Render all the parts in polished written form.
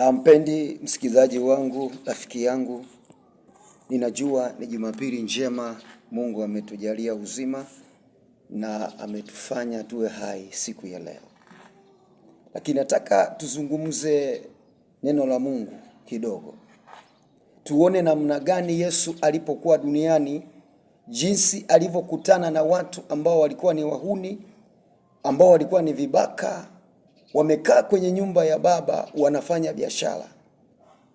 Mpendi msikizaji wangu, rafiki yangu, ninajua ni Jumapili njema. Mungu ametujalia uzima na ametufanya tuwe hai siku ya leo. Lakini nataka tuzungumze neno la Mungu kidogo. Tuone namna gani Yesu alipokuwa duniani, jinsi alivyokutana na watu ambao walikuwa ni wahuni, ambao walikuwa ni vibaka, wamekaa kwenye nyumba ya Baba wanafanya biashara.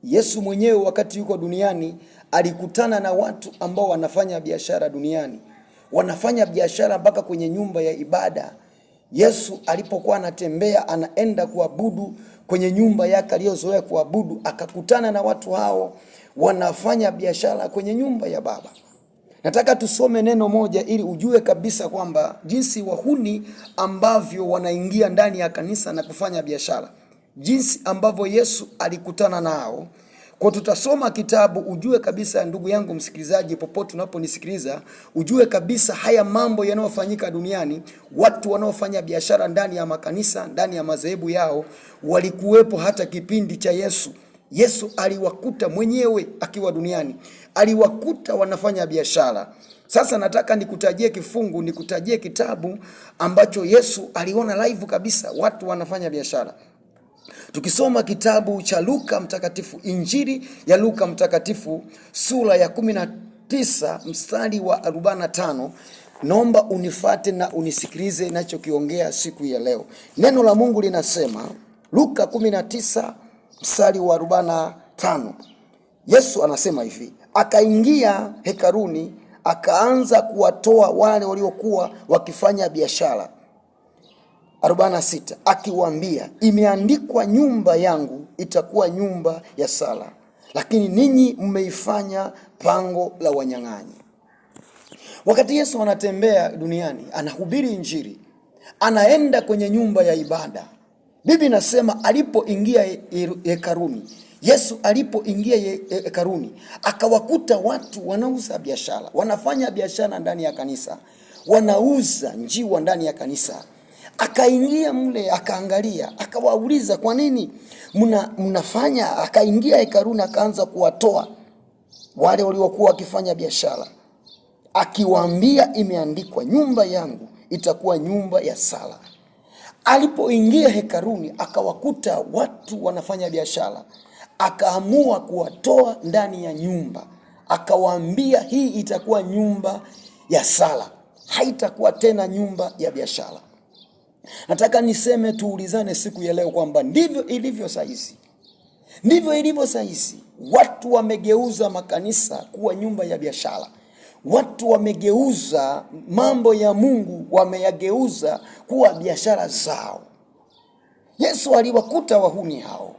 Yesu mwenyewe wakati yuko duniani alikutana na watu ambao wanafanya biashara duniani. Wanafanya biashara mpaka kwenye nyumba ya ibada. Yesu alipokuwa anatembea anaenda kuabudu kwenye nyumba yake aliyozoea kuabudu, akakutana na watu hao wanafanya biashara kwenye nyumba ya Baba. Nataka tusome neno moja ili ujue kabisa kwamba jinsi wahuni ambavyo wanaingia ndani ya kanisa na kufanya biashara, jinsi ambavyo Yesu alikutana nao. Kwa tutasoma kitabu ujue kabisa, ndugu yangu msikilizaji, popote unaponisikiliza, ujue kabisa haya mambo yanayofanyika duniani. Watu wanaofanya biashara ndani ya makanisa, ndani ya madhehebu yao, walikuwepo hata kipindi cha Yesu. Yesu aliwakuta mwenyewe akiwa duniani, aliwakuta wanafanya biashara. Sasa nataka nikutajie kifungu, nikutajie kitabu ambacho Yesu aliona live kabisa watu wanafanya biashara. Tukisoma kitabu cha Luka mtakatifu, Injili ya Luka mtakatifu sura ya 19 mstari wa 45. Naomba unifate na unisikilize ninachokiongea siku ya leo. Neno la Mungu linasema, Luka 19 mstari wa 45. Yesu anasema hivi: akaingia hekaluni, akaanza kuwatoa wale waliokuwa wakifanya biashara. 46, akiwaambia, imeandikwa, nyumba yangu itakuwa nyumba ya sala, lakini ninyi mmeifanya pango la wanyang'anyi. Wakati Yesu anatembea duniani, anahubiri Injili, anaenda kwenye nyumba ya ibada. Biblia inasema alipoingia hekaluni, Yesu alipoingia hekaluni, akawakuta watu wanauza biashara, wanafanya biashara ndani ya kanisa, wanauza njiwa ndani ya kanisa. Akaingia mle, akaangalia, akawauliza, kwa nini mnafanya? Akaingia hekaluni, akaanza kuwatoa wale waliokuwa wakifanya biashara, akiwaambia, imeandikwa, nyumba yangu itakuwa nyumba ya sala. Alipoingia hekaluni akawakuta watu wanafanya biashara, akaamua kuwatoa ndani ya nyumba, akawaambia, hii itakuwa nyumba ya sala, haitakuwa tena nyumba ya biashara. Nataka niseme, tuulizane siku ya leo kwamba ndivyo ilivyo saizi. Ndivyo ilivyo saizi. Watu wamegeuza makanisa kuwa nyumba ya biashara. Watu wamegeuza mambo ya Mungu, wameyageuza kuwa biashara zao. Yesu aliwakuta wahuni hao.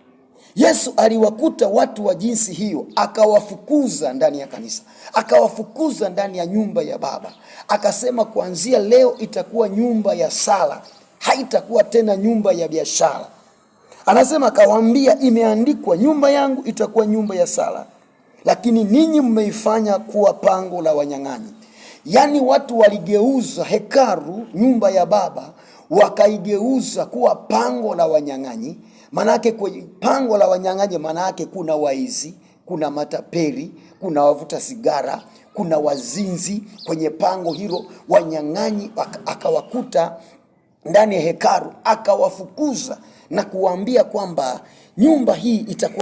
Yesu aliwakuta watu wa jinsi hiyo, akawafukuza ndani ya kanisa, akawafukuza ndani ya nyumba ya Baba. Akasema, kuanzia leo itakuwa nyumba ya sala, haitakuwa tena nyumba ya biashara. Anasema, akawaambia, imeandikwa, nyumba yangu itakuwa nyumba ya sala, lakini ninyi mmeifanya kuwa pango la wanyang'anyi. Yaani watu waligeuza hekalu, nyumba ya Baba, wakaigeuza kuwa pango la wanyang'anyi. Manake kwenye pango la wanyang'anyi, manake kuna waizi, kuna matapeli, kuna wavuta sigara, kuna wazinzi kwenye pango hilo. Wanyang'anyi akawakuta ndani ya hekalu, akawafukuza na kuambia kwamba nyumba hii itakuwa